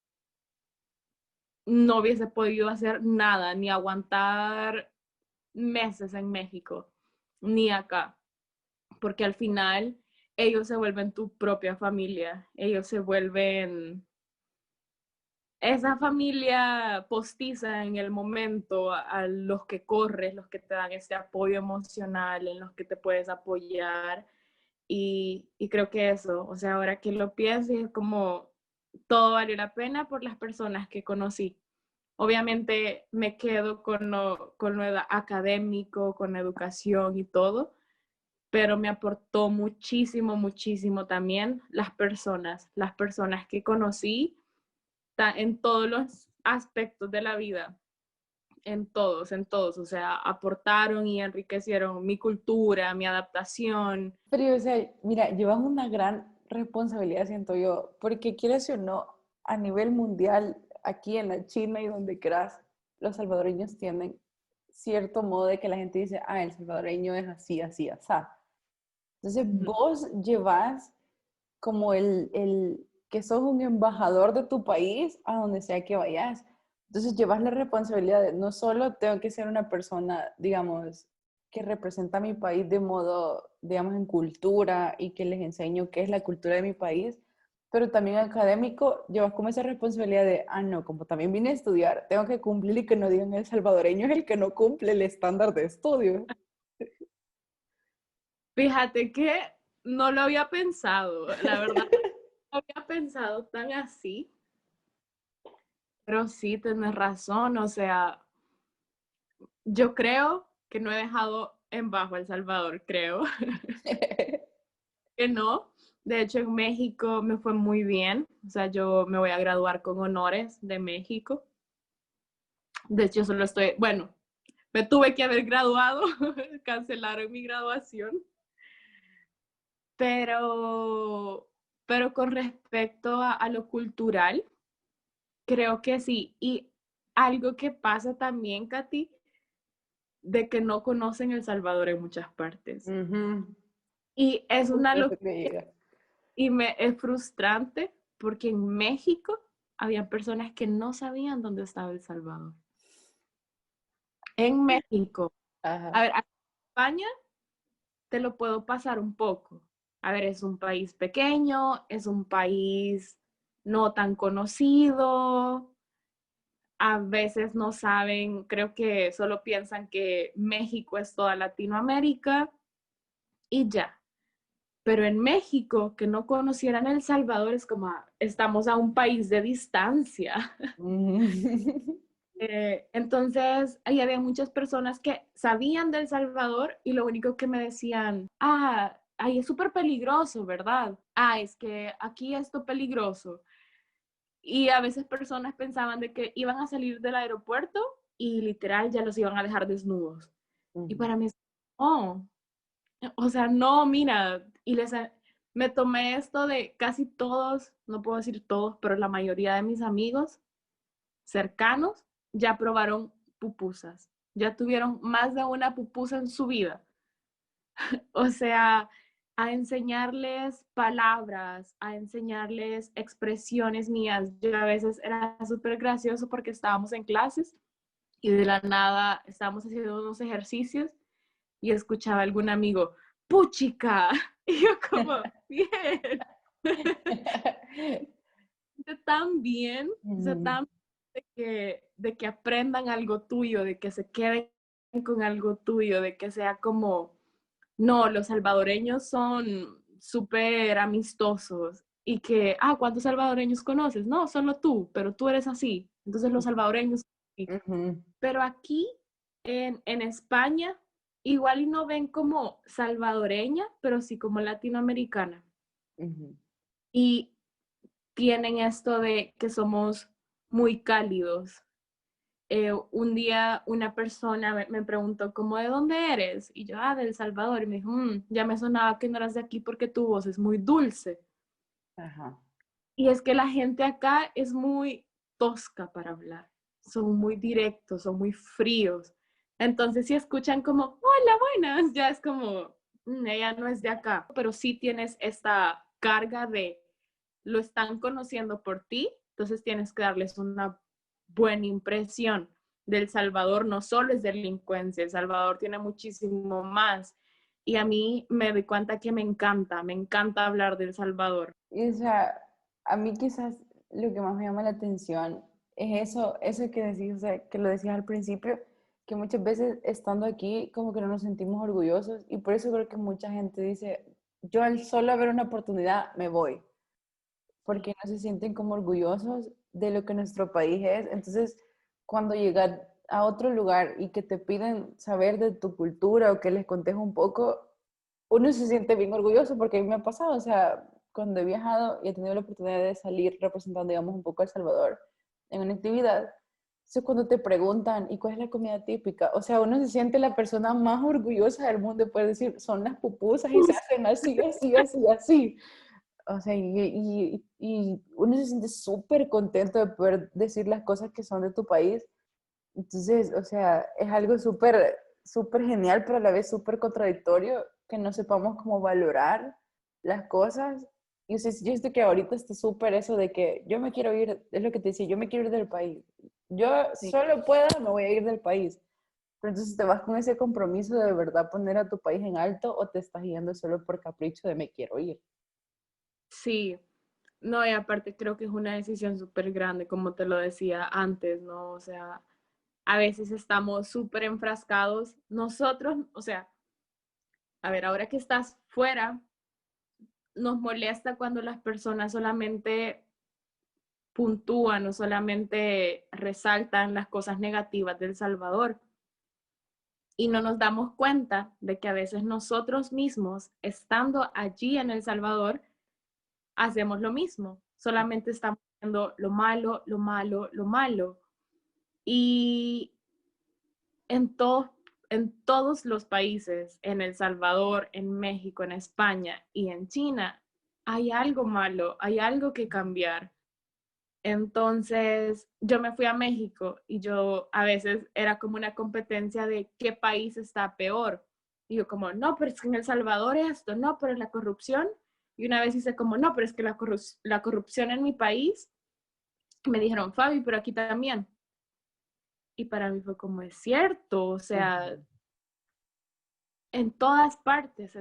no hubiese podido hacer nada, ni aguantar meses en México, ni acá, porque al final ellos se vuelven tu propia familia, ellos se vuelven esa familia postiza en el momento, a los que corres, los que te dan ese apoyo emocional, en los que te puedes apoyar. Y creo que eso, o sea, ahora que lo pienso, es como todo valió la pena por las personas que conocí. Obviamente me quedo con lo académico, con la educación y todo, pero me aportó muchísimo, muchísimo también las personas que conocí en todos los aspectos de la vida, en todos, o sea, aportaron y enriquecieron mi cultura, mi adaptación. Pero, o sea, mira, llevas una gran responsabilidad, siento yo, porque quieres o no, a nivel mundial, aquí en la China y donde quieras, los salvadoreños tienen cierto modo de que la gente dice, ah, el salvadoreño es así, así, así. Entonces, vos llevas como que sos un embajador de tu país a donde sea que vayas. Entonces llevas la responsabilidad de no solo tengo que ser una persona, digamos, que representa a mi país de modo, digamos, en cultura y que les enseño qué es la cultura de mi país, pero también académico, llevas como esa responsabilidad de, ah, no, como también vine a estudiar, tengo que cumplir y que no digan el salvadoreño es el que no cumple el estándar de estudio. Fíjate que no lo había pensado, la verdad, no había pensado tan así, pero sí, tienes razón, o sea, yo creo que no he dejado en bajo El Salvador, creo que no. De hecho, en México me fue muy bien, o sea, yo me voy a graduar con honores de México. De hecho, solo estoy, bueno, me tuve que haber graduado, cancelaron mi graduación, pero, pero con respecto a lo cultural, creo que sí. Y algo que pasa también, Katy, de que no conocen El Salvador en muchas partes. Ujú. Y es una Justo eso locura que llega. y me es frustrante porque en México había personas que no sabían dónde estaba El Salvador. En México. A Ajá. ver, aquí en España te lo puedo pasar un poco. A ver, es un país pequeño, es un país no tan conocido, a veces no saben, creo que solo piensan que México es toda Latinoamérica y ya. Pero en México, que no conocieran El Salvador, es como estamos a un país de distancia. Ujú. Entonces, ahí había muchas personas que sabían de El Salvador y lo único que me decían, ahí es súper peligroso, ¿verdad? Es que aquí esto peligroso. Y a veces personas pensaban de que iban a salir del aeropuerto y literal ya los iban a dejar desnudos. Y Ujú. para mí, no, o sea, no, mira, me tomé esto de casi todos, no puedo decir todos, pero la mayoría de mis amigos cercanos ya probaron pupusas, ya tuvieron más de una pupusa en su vida. O sea, a enseñarles palabras, a enseñarles expresiones mías. Yo a veces era súper gracioso porque estábamos en clases y de la nada estábamos haciendo unos ejercicios y escuchaba a algún amigo, ¡puchica! Y yo como, bien, tan bien, o sea, Ujú. tan de que aprendan algo tuyo, de que se queden con algo tuyo, de que sea como, no, los salvadoreños son súper amistosos y que, ¿cuántos salvadoreños conoces? No, solo tú, pero tú eres así. Entonces los salvadoreños, sí. Ujú. Pero aquí en España, igual y no ven como salvadoreña, pero sí como latinoamericana. Ujú. Y tienen esto de que somos muy cálidos. Un día una persona me preguntó, ¿cómo de dónde eres? Y yo, de El Salvador. Y me dijo, ya me sonaba que no eras de aquí porque tu voz es muy dulce. Ajá. Y es que la gente acá es muy tosca para hablar. Son muy directos, son muy fríos. Entonces, si escuchan como, hola, buenas, ya es como, ella no es de acá. Pero sí tienes esta carga de, lo están conociendo por ti, entonces tienes que darles una buena impresión. Del Salvador no solo es delincuencia, El Salvador tiene muchísimo más. Y a mí me doy cuenta que me encanta hablar de El Salvador. Y o sea, a mí quizás lo que más me llama la atención es eso que decís, o sea, que lo decías al principio, que muchas veces estando aquí como que no nos sentimos orgullosos y por eso creo que mucha gente dice, yo al solo ver una oportunidad me voy, porque no se sienten como orgullosos de lo que nuestro país es. Entonces, cuando llegas a otro lugar y que te piden saber de tu cultura o que les contes un poco, uno se siente bien orgulloso porque a mí me ha pasado, o sea, cuando he viajado y he tenido la oportunidad de salir representando, digamos, un poco a El Salvador en una actividad, eso es cuando te preguntan, ¿y cuál es la comida típica? O sea, uno se siente la persona más orgullosa del mundo de poder decir, son las pupusas y se hacen así, así, así, así. O sea, y uno se siente súper contento de poder decir las cosas que son de tu país. Entonces, o sea, es algo súper, súper genial, pero a la vez súper contradictorio que no sepamos cómo valorar las cosas. Y o sea, yo siento que ahorita está súper eso de que yo me quiero ir, es lo que te decía, yo me quiero ir del país. Yo Sí. solo pueda, me voy a ir del país. Pero entonces te vas con ese compromiso de verdad poner a tu país en alto o te estás yendo solo por capricho de me quiero ir. Sí, no, y aparte creo que es una decisión súper grande, como te lo decía antes, ¿no? O sea, a veces estamos súper enfrascados. Nosotros, o sea, a ver, ahora que estás fuera, nos molesta cuando las personas solamente puntúan o solamente resaltan las cosas negativas del Salvador. Y no nos damos cuenta de que a veces nosotros mismos, estando allí en El Salvador, hacemos lo mismo. Solamente estamos viendo lo malo, lo malo, lo malo. Y en, to en todos los países, en El Salvador, en México, en España y en China, hay algo malo, hay algo que cambiar. Entonces, yo me fui a México y yo a veces era como una competencia de qué país está peor. Y yo como, no, pero es que en El Salvador esto, no, pero es la corrupción. Y una vez hice como, no, pero es que la corrupción en mi país. Me dijeron, Fabi, pero aquí también. Y para mí fue como, es cierto, o sea, Ujú. en todas partes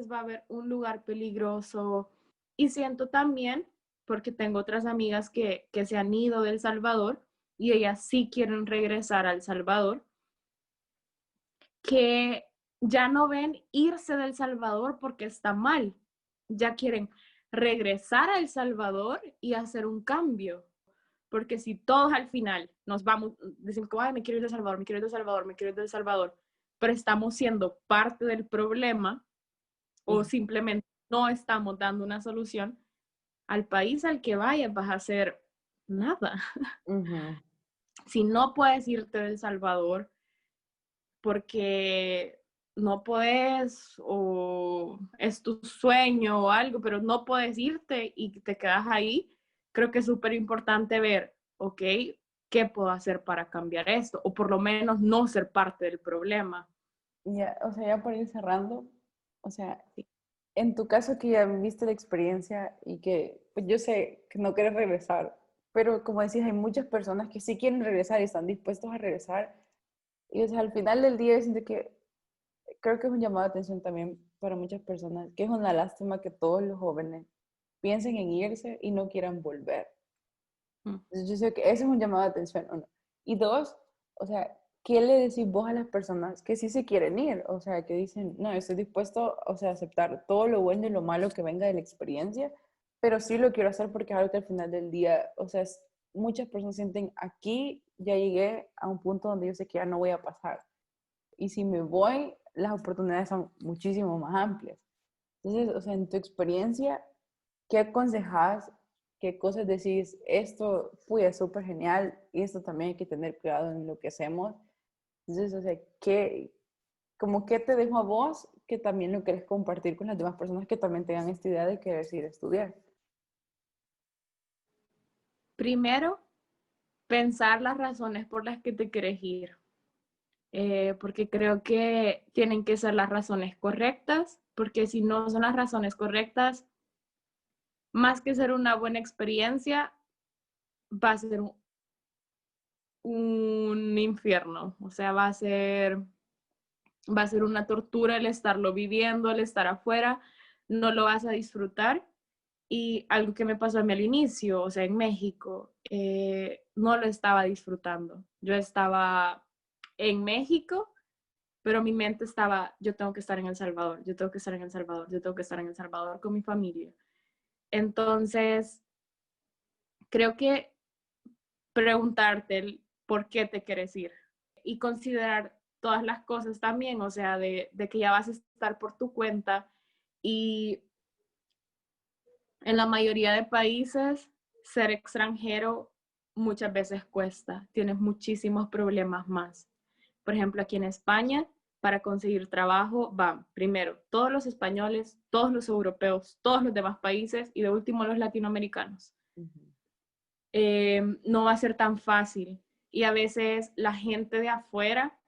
va a haber un lugar peligroso. Y siento también, porque tengo otras amigas que se han ido de El Salvador y ellas sí quieren regresar a El Salvador, que ya no ven irse de El Salvador porque está mal, ya quieren regresar a El Salvador y hacer un cambio. Porque si todos al final nos vamos, decimos que me quiero ir de El Salvador, me quiero ir de El Salvador, me quiero ir de El Salvador, pero estamos siendo parte del problema o Ujú. simplemente no estamos dando una solución, al país al que vayas vas a hacer nada. Ujú. Si no puedes irte de El Salvador porque no puedes o es tu sueño o algo, pero no puedes irte y te quedas ahí, creo que es súper importante ver, ok, ¿qué puedo hacer para cambiar esto? O por lo menos no ser parte del problema. Ya, o sea, ya por ir cerrando, o sea, en tu caso que ya viviste la experiencia y que pues yo sé que no quieres regresar, pero como decís, hay muchas personas que sí quieren regresar y están dispuestos a regresar. Y o sea, al final del día yo siento que creo que es un llamado de atención también para muchas personas, que es una lástima que todos los jóvenes piensen en irse y no quieran volver. Mm. Entonces yo sé que ese es un llamado de atención, uno. Y dos, o sea, ¿qué le decís vos a las personas que sí se quieren ir? O sea, que dicen, no, estoy dispuesto, o sea, a aceptar todo lo bueno y lo malo que venga de la experiencia, pero sí lo quiero hacer porque es algo que al final del día, o sea, muchas personas sienten, aquí ya llegué a un punto donde yo sé que ya no voy a pasar. Y si me voy, las oportunidades son muchísimo más amplias. Entonces, o sea, en tu experiencia, ¿qué aconsejas? ¿Qué cosas decís? Esto fue súper genial y esto también hay que tener cuidado en lo que hacemos. Entonces, o sea, como qué te dejo a vos que también lo querés compartir con las demás personas que también tengan esta idea de querer ir a estudiar? Primero, pensar las razones por las que te quieres ir, porque creo que tienen que ser las razones correctas, porque si no son las razones correctas, más que ser una buena experiencia, va a ser un infierno, o sea, va a ser una tortura el estarlo viviendo, el estar afuera, no lo vas a disfrutar. Y algo que me pasó a mí al inicio, o sea, en México, no lo estaba disfrutando. Yo estaba en México, pero mi mente estaba, yo tengo que estar en El Salvador, yo tengo que estar en El Salvador, yo tengo que estar en El Salvador con mi familia. Entonces, creo que preguntarte el por qué te quieres ir y considerar todas las cosas también, o sea, de que ya vas a estar por tu cuenta y en la mayoría de países ser extranjero muchas veces cuesta, tienes muchísimos problemas más. Por ejemplo, aquí en España, para conseguir trabajo van primero todos los españoles, todos los europeos, todos los demás países y de último los latinoamericanos. No va a ser tan fácil. Y a veces la gente de afuera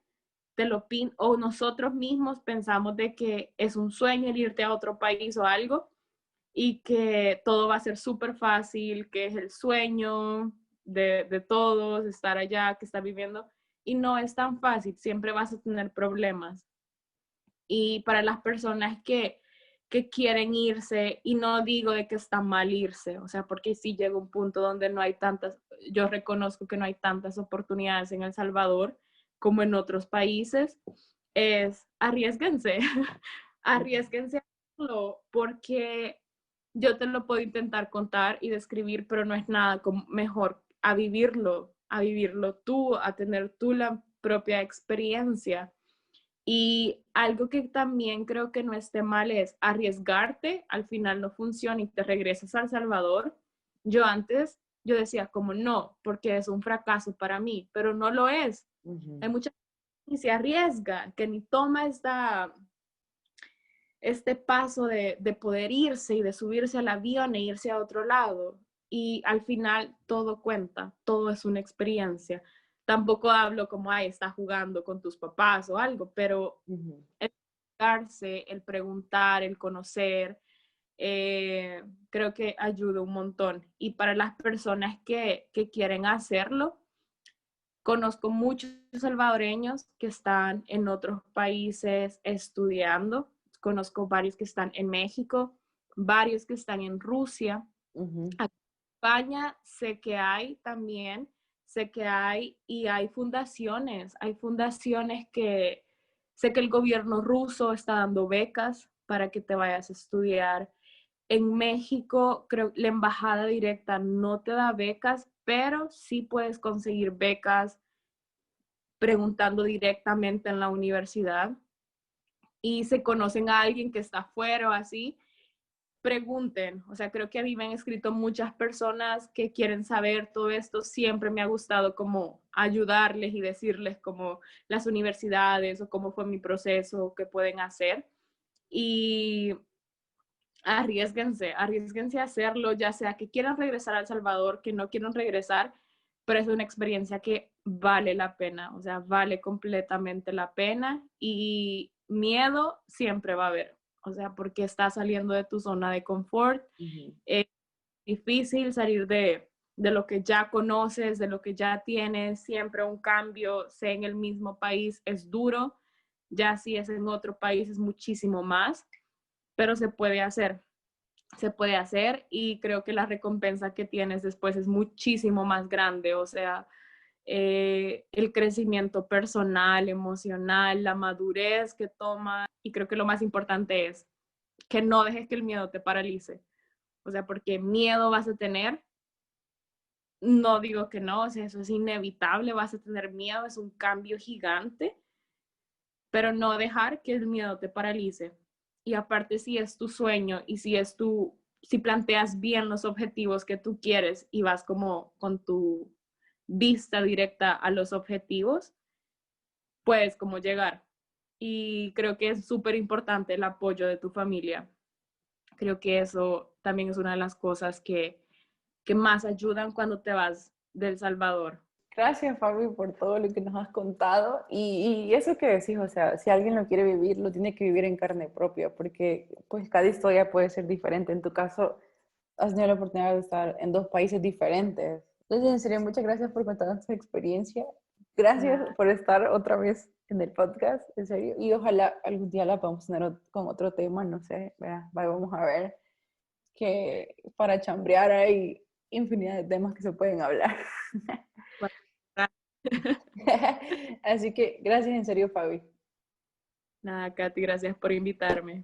te lo pin o nosotros mismos pensamos de que es un sueño el irte a otro país o algo y que todo va a ser súper fácil, que es el sueño de todos estar allá, que está viviendo. Y no es tan fácil, siempre vas a tener problemas. Y para las personas que quieren irse, y no digo de que está mal irse, o sea, porque sí llega un punto donde no hay tantas, yo reconozco que no hay tantas oportunidades en El Salvador como en otros países, es arriesguense, arriesguense a hacerlo, porque yo te lo puedo intentar contar y describir, pero no es nada como mejor a vivirlo tú, a tener tú la propia experiencia. Y algo que también creo que no esté mal es arriesgarte, al final no funciona y te regresas a El Salvador. Yo antes, yo decía como no, porque es un fracaso para mí, pero no lo es. Hay mucha gente que se arriesga, que ni toma este paso de poder irse y de subirse al avión e irse a otro lado. Y al final todo cuenta, todo es una experiencia. Tampoco hablo como, ay, estás jugando con tus papás o algo, pero el darse, el preguntar, el conocer, creo que ayuda un montón. Y para las personas que quieren hacerlo, conozco muchos salvadoreños que están en otros países estudiando. Conozco varios que están en México, varios que están en Rusia. Aquí en España sé que hay también, sé que hay fundaciones que sé que el gobierno ruso está dando becas para que te vayas a estudiar. En México, creo que la embajada directa no te da becas, pero sí puedes conseguir becas preguntando directamente en la universidad y se conocen a alguien que está afuera o así, pregunten, o sea, creo que a mí me han escrito muchas personas que quieren saber todo esto, siempre me ha gustado como ayudarles y decirles como las universidades o cómo fue mi proceso, qué pueden hacer y arriesguense a hacerlo, ya sea que quieran regresar a El Salvador, que no quieran regresar, pero es una experiencia que vale la pena, o sea, vale completamente la pena y miedo siempre va a haber. O sea, porque estás saliendo de tu zona de confort. Es difícil salir de lo que ya conoces, de lo que ya tienes. Siempre un cambio, sea en el mismo país, es duro. Ya si es en otro país, es muchísimo más. Pero se puede hacer. Se puede hacer y creo que la recompensa que tienes después es muchísimo más grande. O sea, el crecimiento personal, emocional, la madurez que toma. Y creo que lo más importante es que no dejes que el miedo te paralice. O sea, porque miedo vas a tener, no digo que no, o sea, eso es inevitable, vas a tener miedo, es un cambio gigante, pero no dejar que el miedo te paralice. Y aparte, si es tu sueño y si planteas bien los objetivos que tú quieres y vas como con tu vista directa a los objetivos, puedes como llegar. Y creo que es súper importante el apoyo de tu familia. Creo que eso también es una de las cosas que más ayudan cuando te vas de El Salvador. Gracias, Fabi, por todo lo que nos has contado. Y eso que decís, o sea, si alguien lo quiere vivir, lo tiene que vivir en carne propia, porque pues cada historia puede ser diferente. En tu caso, has tenido la oportunidad de estar en dos países diferentes. Entonces, en serio, muchas gracias por contarnos tu experiencia. Gracias por estar otra vez en el podcast, en serio. Y ojalá algún día la podamos tener con otro tema, no sé, vamos a ver, que para chambrear hay infinidad de temas que se pueden hablar. Así que gracias en serio, Fabi. Nada, Katy, gracias por invitarme.